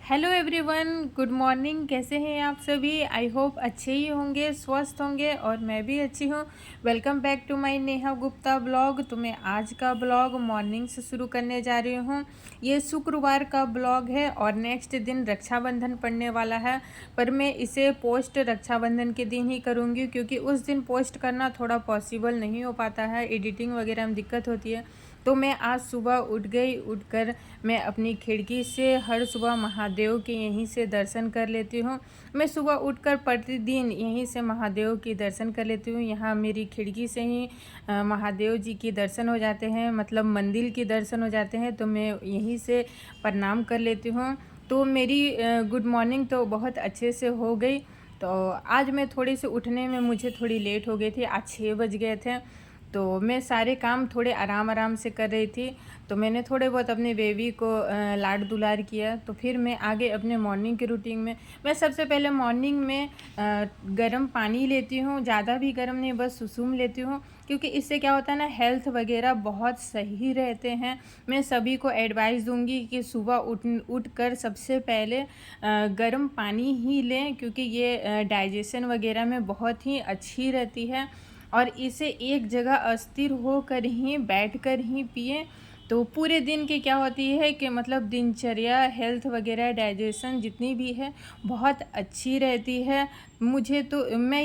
Hello everyone, good morning. कैसे हैं आप सभी? आई होप अच्छे ही होंगे, स्वस्थ होंगे और मैं भी अच्छी हूँ। Welcome back to my Neha Gupta blog. तो मैं आज का ब्लॉग मॉर्निंग से शुरू करने जा रही हूँ। ये शुक्रवार का ब्लॉग है और नेक्स्ट दिन रक्षाबंधन पड़ने वाला है, पर मैं इसे पोस्ट रक्षाबंधन के दिन ही करूँगी क्योंकि उस दिन पोस्ट करना थोड़ा पॉसिबल नहीं हो पाता है, एडिटिंग वगैरह में दिक्कत होती है। तो मैं आज सुबह उठकर मैं अपनी खिड़की से हर सुबह महादेव के यहीं से दर्शन कर लेती हूँ। मैं सुबह उठकर प्रतिदिन यहीं से महादेव की दर्शन कर लेती हूँ। यहाँ मेरी खिड़की से ही महादेव जी की दर्शन हो जाते हैं, मतलब मंदिर की दर्शन हो जाते हैं, तो मैं यहीं से प्रणाम कर लेती हूँ। तो मेरी गुड मॉर्निंग तो बहुत अच्छे से हो गई। तो आज मैं थोड़ी सी उठने में मुझे थोड़ी लेट हो गई थी, आज 6 बज गए थे। तो मैं सारे काम थोड़े आराम आराम से कर रही थी। तो मैंने थोड़े बहुत अपने बेबी को लाड दुलार किया। तो फिर मैं आगे अपने मॉर्निंग के रूटीन में मैं सबसे पहले मॉर्निंग में गर्म पानी लेती हूँ। ज़्यादा भी गर्म नहीं, बस सुसुम लेती हूँ, क्योंकि इससे क्या होता है ना, हेल्थ वगैरह बहुत सही रहते हैं। मैं सभी को एडवाइस दूंगी कि सुबह उठ कर सबसे पहले गर्म पानी ही लें, क्योंकि ये डाइजेशन वगैरह में बहुत ही अच्छी रहती है। और इसे एक जगह अस्थिर होकर ही बैठकर ही पिए। तो पूरे दिन की क्या होती है कि मतलब दिनचर्या, हेल्थ वगैरह, डाइजेशन जितनी भी है बहुत अच्छी रहती है। मुझे तो मैं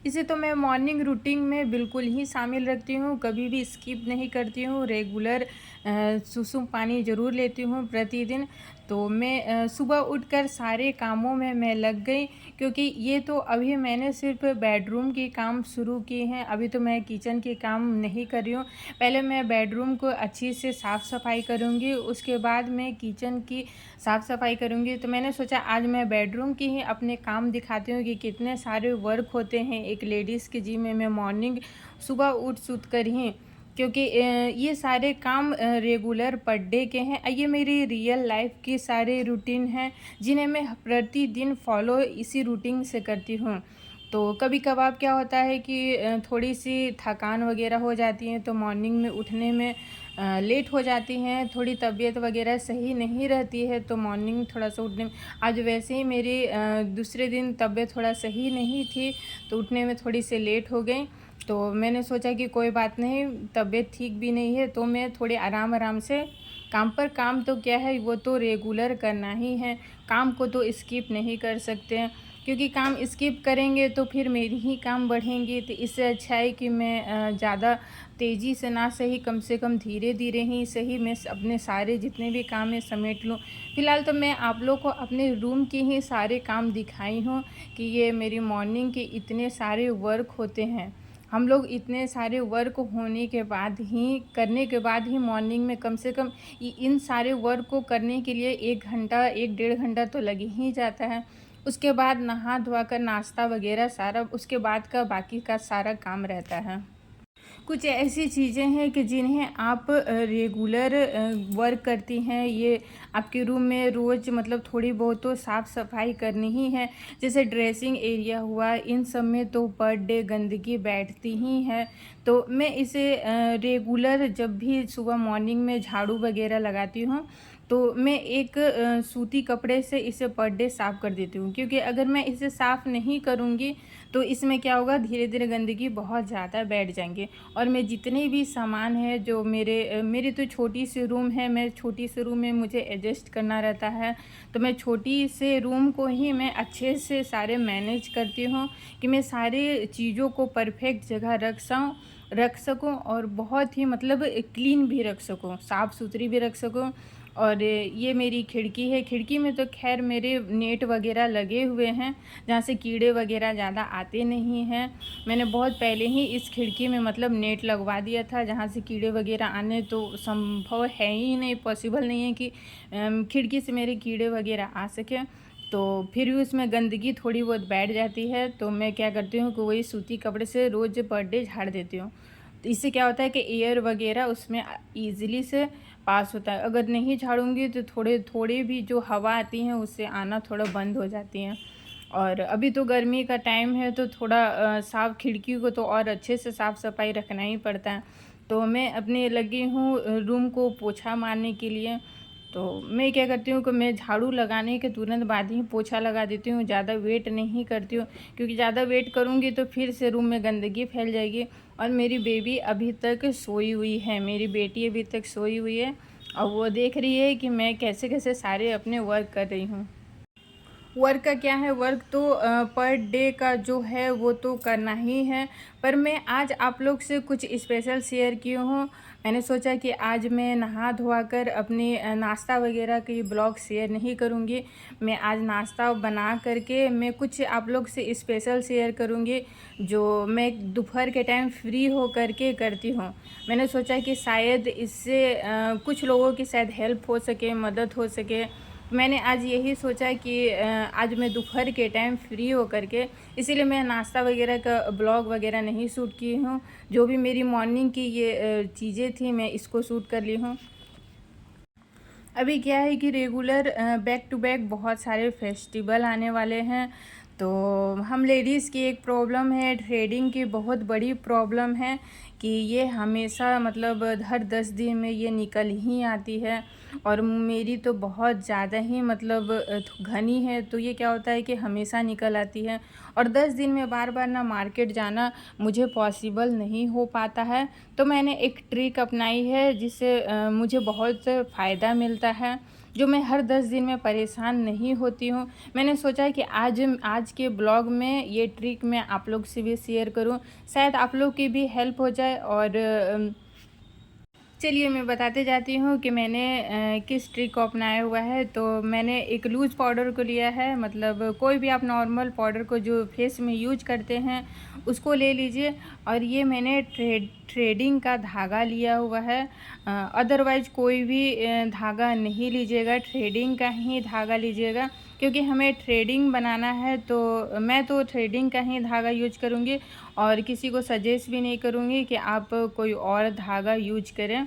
इसे तो मैं मॉर्निंग रूटीन में बिल्कुल ही शामिल रखती हूँ, कभी भी स्किप नहीं करती हूँ। रेगुलर सुसुम पानी ज़रूर लेती हूँ प्रतिदिन। तो मैं सुबह उठकर सारे कामों में मैं लग गई, क्योंकि ये तो अभी मैंने सिर्फ बेडरूम के काम शुरू किए हैं। अभी तो मैं किचन के काम नहीं कर रही हूँ। पहले मैं बेडरूम को अच्छी से साफ़ सफाई करूँगी, उसके बाद मैं किचन की साफ़ सफाई करूँगी। तो मैंने सोचा आज मैं बेडरूम की ही अपने काम दिखाती हूँ कि कितने सारे वर्क होते हैं एक लेडीज़ के जिम्मे में मॉर्निंग सुबह उठ कर ही, क्योंकि ये सारे काम रेगुलर पर डे के हैं। ये मेरी रियल लाइफ की सारे रूटीन हैं जिन्हें मैं प्रतिदिन फॉलो इसी रूटीन से करती हूँ। तो कभी कभार क्या होता है कि थोड़ी सी थकान वगैरह हो जाती है, तो मॉर्निंग में उठने में लेट हो जाती हैं, थोड़ी तबीयत वगैरह सही नहीं रहती है, तो मॉर्निंग थोड़ा सा उठने में आज वैसे ही मेरी दूसरे दिन तबीयत थोड़ा सही नहीं थी, तो उठने में थोड़ी सी लेट हो गई। तो मैंने सोचा कि कोई बात नहीं, तबीयत ठीक भी नहीं है, तो मैं थोड़े आराम आराम से काम पर काम तो क्या है, वो तो रेगुलर करना ही है। काम को तो स्किप नहीं कर सकते हैं, क्योंकि काम स्किप करेंगे तो फिर मेरी ही काम बढ़ेंगे। तो इससे अच्छा है कि मैं ज़्यादा तेज़ी से ना सही, कम से कम धीरे धीरे ही सही, मैं अपने सारे जितने भी काम है समेट लूँ। फ़िलहाल तो मैं आप लोग को अपने रूम के ही सारे काम दिखाई हूँ कि ये मेरी मॉर्निंग के इतने सारे वर्क होते हैं। हम लोग इतने सारे वर्क होने के बाद ही, करने के बाद ही मॉर्निंग में कम से कम इन सारे वर्क को करने के लिए 1 घंटा, 1 डेढ़ घंटा तो लग ही जाता है। उसके बाद नहा धोआ कर नाश्ता वगैरह सारा, उसके बाद का बाकी का सारा काम रहता है। कुछ ऐसी चीज़ें हैं कि जिन्हें आप रेगुलर वर्क करती हैं, ये आपके रूम में रोज़ मतलब थोड़ी बहुत तो साफ़ सफाई करनी ही है। जैसे ड्रेसिंग एरिया हुआ, इन सब में तो पर डे गंदगी बैठती ही है। तो मैं इसे रेगुलर जब भी सुबह मॉर्निंग में झाड़ू वगैरह लगाती हूँ, तो मैं एक सूती कपड़े से इसे पर डे साफ़ कर देती हूँ, क्योंकि अगर मैं इसे साफ़ नहीं करूँगी तो इसमें क्या होगा, धीरे धीरे गंदगी बहुत ज़्यादा बैठ जाएंगे। और मैं जितने भी सामान है जो मेरी तो छोटी सी रूम है, मैं छोटी सी रूम में मुझे एडजस्ट करना रहता है, तो मैं छोटी से रूम को ही मैं अच्छे से सारे मैनेज करती हूँ कि मैं सारे चीज़ों को परफेक्ट जगह रख सकूँ और बहुत ही मतलब क्लीन भी रख सकूँ, साफ़ सुथरी भी रख सकूँ। और ये मेरी खिड़की है, खिड़की में तो खैर मेरे नेट वगैरह लगे हुए हैं, जहाँ से कीड़े वगैरह ज़्यादा आते नहीं हैं। मैंने बहुत पहले ही इस खिड़की में मतलब नेट लगवा दिया था, जहाँ से कीड़े वगैरह आने तो संभव है ही नहीं, पॉसिबल नहीं है कि खिड़की से मेरे कीड़े वगैरह आ सकें। तो फिर भी उसमें गंदगी थोड़ी बहुत बैठ जाती है, तो मैं क्या करती हूँ कि वही सूती कपड़े से रोज़ पर डे झाड़ देती हूँ। तो इससे क्या होता है कि एयर वगैरह उसमें ईज़िली से पास होता है। अगर नहीं झाड़ूंगी तो थोड़े भी जो हवा आती हैं उससे आना थोड़ा बंद हो जाती हैं। और अभी तो गर्मी का टाइम है, तो थोड़ा साफ़ खिड़की को तो और अच्छे से साफ़ सफाई रखना ही पड़ता है। तो मैं अपने लगी हूँ रूम को पोछा मारने के लिए। तो मैं क्या करती हूँ कि मैं झाड़ू लगाने के तुरंत बाद ही पोछा लगा देती हूँ, ज़्यादा वेट नहीं करती हूँ, क्योंकि ज़्यादा वेट करूँगी तो फिर से रूम में गंदगी फैल जाएगी। और मेरी बेबी अभी तक सोई हुई है, मेरी बेटी अभी तक सोई हुई है और वो देख रही है कि मैं कैसे कैसे सारे अपने वर्क कर रही हूँ। वर्क का क्या है, वर्क तो पर डे का जो है वो तो करना ही है, पर मैं आज आप लोग से कुछ स्पेशल शेयर की हूँ। मैंने सोचा कि आज मैं नहा धोआ कर अपनी नाश्ता वगैरह की ब्लॉग शेयर नहीं करूँगी। मैं आज नाश्ता बना करके मैं कुछ आप लोग से स्पेशल शेयर करूँगी जो मैं दोपहर के टाइम फ्री हो करके करती हूँ। मैंने सोचा कि शायद इससे कुछ लोगों की शायद हेल्प हो सके, मदद हो सके। मैंने आज यही सोचा कि आज मैं दोपहर के टाइम फ्री हो करके, इसीलिए मैं नाश्ता वगैरह का ब्लॉग वगैरह नहीं शूट की हूँ। जो भी मेरी मॉर्निंग की ये चीज़ें थी मैं इसको शूट कर ली हूँ। अभी क्या है कि रेगुलर बैक टू बैक बहुत सारे फेस्टिवल आने वाले हैं, तो हम लेडीज़ की एक प्रॉब्लम है, ट्रेडिंग की बहुत बड़ी प्रॉब्लम है कि ये हमेशा मतलब हर 10 दिन में ये निकल ही आती है। और मेरी तो बहुत ज़्यादा ही मतलब घनी है, तो ये क्या होता है कि हमेशा निकल आती है और 10 दिन में बार बार ना मार्केट जाना मुझे पॉसिबल नहीं हो पाता है। तो मैंने एक ट्रिक अपनाई है जिससे मुझे बहुत फ़ायदा मिलता है, जो मैं हर 10 दिन में परेशान नहीं होती हूँ। मैंने सोचा कि आज के ब्लॉग में ये ट्रिक मैं आप लोग से भी शेयर करूँ, शायद आप लोग की भी हेल्प हो जाए। और चलिए मैं बताते जाती हूँ कि मैंने किस ट्रिक को अपनाया हुआ है। तो मैंने एक लूज़ पाउडर को लिया है, मतलब कोई भी आप नॉर्मल पाउडर को जो फेस में यूज करते हैं उसको ले लीजिए। और ये मैंने थ्रेडिंग का धागा लिया हुआ है, अदरवाइज़ कोई भी धागा नहीं लीजिएगा, थ्रेडिंग का ही धागा लीजिएगा, क्योंकि हमें थ्रेडिंग बनाना है। तो मैं तो थ्रेडिंग का ही धागा यूज करूँगी और किसी को सजेस्ट भी नहीं करूँगी कि आप कोई और धागा यूज करें,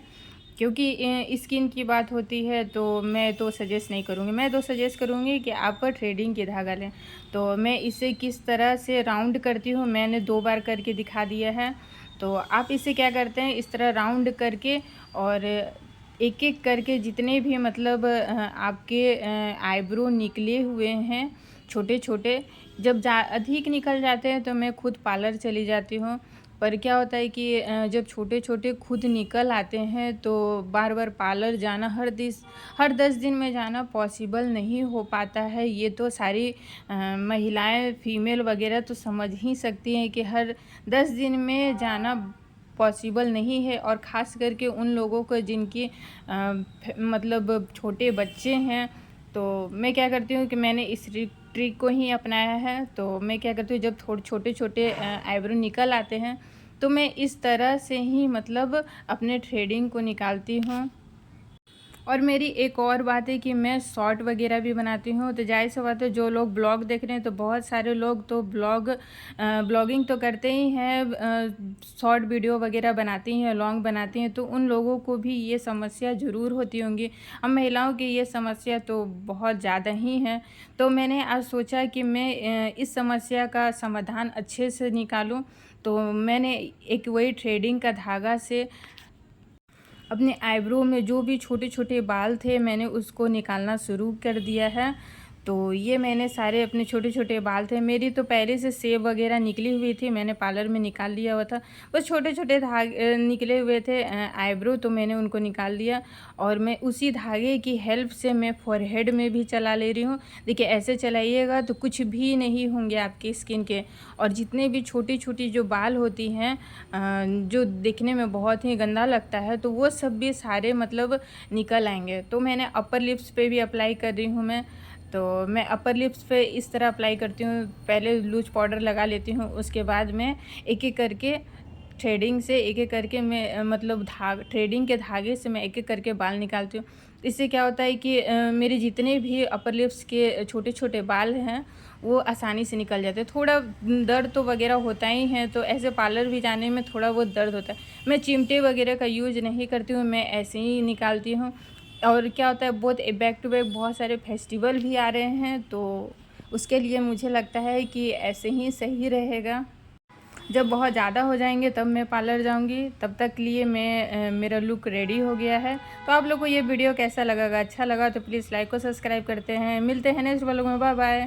क्योंकि स्किन की बात होती है तो मैं तो सजेस्ट नहीं करूँगी। मैं तो सजेस्ट करूँगी कि आप थ्रेडिंग की धागा लें। तो मैं इसे किस तरह से राउंड करती हूँ मैंने 2 बार करके दिखा दिया है। तो आप इसे क्या करते हैं, इस तरह राउंड करके और एक एक करके जितने भी मतलब आपके आईब्रो निकले हुए हैं छोटे छोटे, जब अधिक निकल जाते हैं तो मैं खुद पार्लर चली जाती हूँ। पर क्या होता है कि जब छोटे छोटे खुद निकल आते हैं तो बार बार पार्लर जाना हर 10 दिन में जाना पॉसिबल नहीं हो पाता है। ये तो सारी महिलाएं फीमेल वगैरह तो समझ ही सकती हैं कि हर 10 दिन में जाना पॉसिबल नहीं है, और ख़ास करके उन लोगों को जिनकी मतलब छोटे बच्चे हैं। तो मैं क्या करती हूँ कि मैंने इस ट्रिक को ही अपनाया है। तो मैं क्या करती हूँ, जब थोड़े छोटे छोटे आईब्रो निकल आते हैं तो मैं इस तरह से ही मतलब अपने थ्रेडिंग को निकालती हूँ। और मेरी एक और बात है कि मैं शॉर्ट वगैरह भी बनाती हूँ। तो जाहिर सी बात है, जो लोग ब्लॉग देख रहे हैं तो बहुत सारे लोग तो ब्लॉगिंग तो करते ही हैं, शॉर्ट वीडियो वगैरह बनाती हैं, लॉन्ग बनाती हैं, तो उन लोगों को भी ये समस्या ज़रूर होती होंगी। हम महिलाओं की ये समस्या तो बहुत ज़्यादा ही है। तो मैंने आज सोचा कि मैं इस समस्या का समाधान अच्छे से निकालूँ। तो मैंने एक वही थ्रेडिंग का धागा से अपने आईब्रो में जो भी छोटे छोटे बाल थे मैंने उसको निकालना शुरू कर दिया है। तो ये मैंने सारे अपने छोटे छोटे बाल थे, मेरी तो पहले से सेब वगैरह निकली हुई थी, मैंने पार्लर में निकाल लिया हुआ था। बस छोटे छोटे धागे निकले हुए थे आईब्रो, तो मैंने उनको निकाल दिया। और मैं उसी धागे की हेल्प से मैं फोरहेड में भी चला ले रही हूँ। देखिए ऐसे चलाइएगा तो कुछ भी नहीं होंगे आपकी स्किन के। और जितने भी छोटी छोटी जो बाल होती हैं जो दिखने में बहुत ही गंदा लगता है, तो वो सब भी सारे मतलब निकल आएंगे। तो मैंने अपर लिप्स पे भी अप्लाई कर रही हूँ मैं। तो मैं अपर लिप्स पे इस तरह अप्लाई करती हूँ, पहले लूज पाउडर लगा लेती हूँ, उसके बाद मैं एक एक करके थ्रेडिंग से एक एक करके मैं मतलब थ्रेडिंग के धागे से मैं एक एक करके बाल निकालती हूँ। इससे क्या होता है कि मेरे जितने भी अपर लिप्स के छोटे छोटे बाल हैं वो आसानी से निकल जाते हैं। थोड़ा दर्द तो वगैरह होता ही है, तो ऐसे पार्लर भी जाने में थोड़ा बहुत दर्द होता है। मैं चिमटे वगैरह का यूज़ नहीं करती हूँ, मैं ऐसे ही निकालती हूँ। और क्या होता है, बहुत बैक टू बैक बहुत सारे फेस्टिवल भी आ रहे हैं, तो उसके लिए मुझे लगता है कि ऐसे ही सही रहेगा। जब बहुत ज़्यादा हो जाएंगे तब मैं पार्लर जाऊंगी। तब तक के लिए मेरा लुक रेडी हो गया है। तो आप लोग को ये वीडियो कैसा लगा? अच्छा लगा तो प्लीज़ लाइक को सब्सक्राइब करते हैं। मिलते हैं नेक्स्ट व्लॉग में। Bye bye.